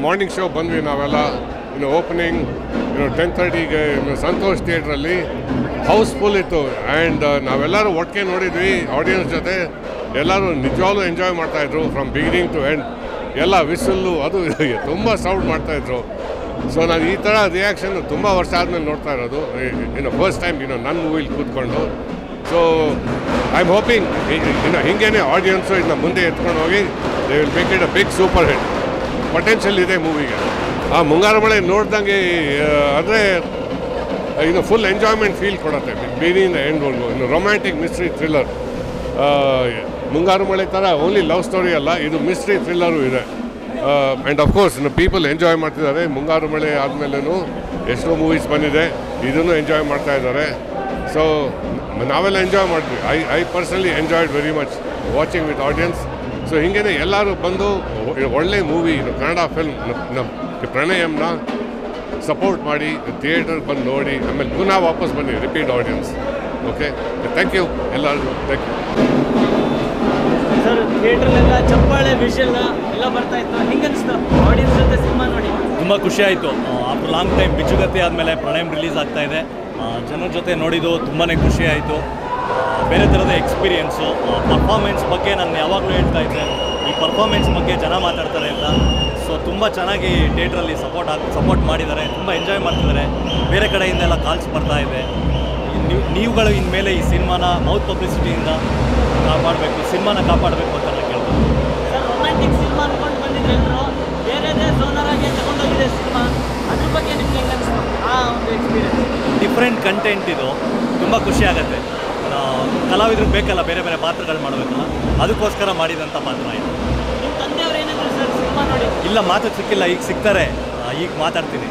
Morning show ಬಂದ್ವಿ ನಾವೆಲ್ಲ opening 10:30ಗೆ Santosh ಥಿಯೇಟ್ರಲ್ಲಿ ಹೌಸ್ಫುಲ್ ಇತ್ತು. ಆ್ಯಂಡ್ ನಾವೆಲ್ಲರೂ ಒಟ್ಟಿಗೆ ನೋಡಿದ್ವಿ ಆಡಿಯನ್ಸ್ ಜೊತೆ. ಎಲ್ಲರೂ ನಿಜವಾಗ್ಲೂ ಎಂಜಾಯ್ ಮಾಡ್ತಾಯಿದ್ರು ಫ್ರಮ್ ಬಿಗಿನಿಂಗ್ ಟು ಎಂಡ್. ಎಲ್ಲ ವಿಸಲ್ಲು ಅದು ತುಂಬ ಸೌಂಡ್ ಮಾಡ್ತಾಯಿದ್ರು. ಸೊ ನಾನು ಈ ಥರ ರಿಯಾಕ್ಷನ್ ತುಂಬ ವರ್ಷ ಆದಮೇಲೆ ನೋಡ್ತಾ ಇರೋದು. ಫಸ್ಟ್ ಟೈಮ್ ನನ್ನ ಮೂವಿಲಿ ಕೂತ್ಕೊಂಡು. ಸೊ ಐ ಆಮ್ ಹೋಪಿಂಗ್ ಹಿಂಗೇನೆ ಆಡಿಯನ್ಸು ಮುಂದೆ ಎತ್ಕೊಂಡು ಹೋಗಿ they will make it a big super hit. Potential ಇದೆ ಮೂವಿಗೆ. ಆ ಮುಂಗಾರು ಮಳೆ ನೋಡ್ದಂಗೆ ಅಂದರೆ ಫುಲ್ ಎಂಜಾಯ್ಮೆಂಟ್ ಫೀಲ್ ಕೊಡುತ್ತೆ ಬಿಗಿನಿಂಗ್ ಎಂಡ್ವರೆಗೂ. Romantic mystery thriller. Mungaru Male ಥರ ಓನ್ಲಿ ಲವ್ ಸ್ಟೋರಿ ಅಲ್ಲ, ಇದು ಮಿಸ್ಟ್ರಿ ಥ್ರಿಲ್ಲರು ಇದೆ. ಆ್ಯಂಡ್ ಅಫ್ಕೋರ್ಸ್ ಪೀಪಲ್ ಎಂಜಾಯ್ ಮಾಡ್ತಿದ್ದಾರೆ. ಮುಂಗಾರು ಮಳೆ ಆದಮೇಲೂ ಎಷ್ಟೋ ಮೂವೀಸ್ ಬಂದಿದೆ, ಇದನ್ನು ಎಂಜಾಯ್ ಮಾಡ್ತಾ ಇದ್ದಾರೆ. ಸೊ ನಾವೆಲ್ಲ ಎಂಜಾಯ್ ಮಾಡ್ತೀವಿ. I personally enjoyed very much watching with audience. So ಹಿಂಗೇ ಎಲ್ಲರೂ ಬಂದು ಒಳ್ಳೆ ಮೂವಿ ಕನ್ನಡ ಫಿಲ್ಮ್ ಪ್ರಣಯಂನ ಸಪೋರ್ಟ್ ಮಾಡಿ ಥಿಯೇಟರ್ ಬಂದು ನೋಡಿ ಆಮೇಲೆ ಪುನಃ ವಾಪಸ್ ಬನ್ನಿ repeat audience. Okay, thank you ಎಲ್ಲರಿಗೂ. Thank you sir. ಥಿಯೇಟ್ರಲ್ಲೆಲ್ಲ ಚಪ್ಪಾಳೆ ವಿಷಲ್ ಎಲ್ಲ ಬರ್ತಾ ಇತ್ತು, ಹಿಂಗೆ ಅನಿಸ್ತು ಆಡಿಯನ್ಸ್ ಜೊತೆ ಸಿನಿಮಾ ನೋಡಿ? ತುಂಬ ಖುಷಿ ಆಯಿತು. ಆಫ್ಟರ್ ಲಾಂಗ್ ಟೈಮ್ ಬಿಚ್ಚುಗತ್ತಿ ಆದಮೇಲೆ ಪ್ರಣಯಂ ರಿಲೀಸ್ ಆಗ್ತಾ ಇದೆ. ಜನರ ಜೊತೆ ನೋಡಿದ್ದು ತುಂಬಾ ಖುಷಿ ಆಯಿತು. ಬೇರೆ ಥರದ ಎಕ್ಸ್ಪೀರಿಯೆನ್ಸು. ಪರ್ಫಾರ್ಮೆನ್ಸ್ ಬಗ್ಗೆ ನಾನು ಯಾವಾಗಲೂ ಹೇಳ್ತಾ ಇದ್ದೆ, ಈ ಪರ್ಫಾರ್ಮೆನ್ಸ್ ಬಗ್ಗೆ ಜನ ಮಾತಾಡ್ತಾರೆ ಅಂತ. ಸೊ ತುಂಬ ಚೆನ್ನಾಗಿ ಥಿಯೇಟ್ರಲ್ಲಿ ಸಪೋರ್ಟ್ ಮಾಡಿದ್ದಾರೆ, ತುಂಬ ಎಂಜಾಯ್ ಮಾಡ್ತಿದ್ದಾರೆ. ಬೇರೆ ಕಡೆಯಿಂದೆಲ್ಲ ಕಾಲ್ಸ್ ಬರ್ತಾ ಇದೆ. ನೀವುಗಳು ಇನ್ಮೇಲೆ ಈ ಸಿನಿಮಾನ ಮೌತ್ ಪಬ್ಲಿಸಿಟಿಯಿಂದ ಕಾಪಾಡಬೇಕು, ಸಿನಿಮಾನ ಕಾಪಾಡಬೇಕು ಅಂತ ನಾನು ಕೇಳ್ತೀನಿ. ಸರ್, ರೊಮ್ಯಾಂಟಿಕ್ ಸಿನಿಮಾ ಅಂದ್ಕೊಂಡು ಬಂದಿದ್ರೆ ಬೇರೆದೇ ಝೋನರಾಗೆ ತಗೊಂಡೋಗಿದೆ ಸಿನಿಮಾ, ಅದ್ರ ಬಗ್ಗೆ ನಿಮ್ಗೆ ಹೆಂಗೆ ಅನಿಸ್ತು ಆ ಒಂದು ಎಕ್ಸ್ಪೀರಿಯನ್ಸ್? ಡಿಫ್ರೆಂಟ್ ಕಂಟೆಂಟ್ ಇದು, ತುಂಬ ಖುಷಿ ಆಗುತ್ತೆ. ಕಲಾವಿದ್ರಿಗೆ ಬೇಕಲ್ಲ ಬೇರೆ ಬೇರೆ ಪಾತ್ರಗಳು ಮಾಡಬೇಕಲ್ಲ, ಅದಕ್ಕೋಸ್ಕರ ಮಾಡಿದಂಥ ಪಾತ್ರ ಇದು. ನಿಮ್ಮ ತಂದೆಯವ್ರು ಏನಾದ್ರು ಸರ್ ಸಿನಿಮಾ ನೋಡಿ? ಇಲ್ಲ, ಮಾತು ಸಿಕ್ಕಿಲ್ಲ, ಈಗ ಸಿಗ್ತಾರೆ, ಈಗ ಮಾತಾಡ್ತೀನಿ.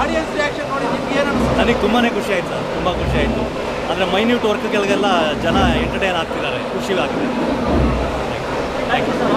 ಆಡಿಯನ್ಸ್ ರಿಯಾಕ್ಷನ್ ನೋಡಿ ನಿಮ್ಗೆ ಏನು ಅನಿಸ್ತು? ನನಗೆ ತುಂಬಾ ಖುಷಿ ಆಯಿತು ಸರ್, ತುಂಬ ಖುಷಿ ಆಯಿತು. ಅಂದರೆ ಮೈನ್ಯೂಟ್ ವರ್ಕ್ಗಳಿಗೆಲ್ಲ ಜನ ಎಂಟರ್ಟೈನ್ ಆಗ್ತಿದ್ದಾರೆ, ಖುಷಿ ಆಗ್ತಿದೆ. Thank you sir.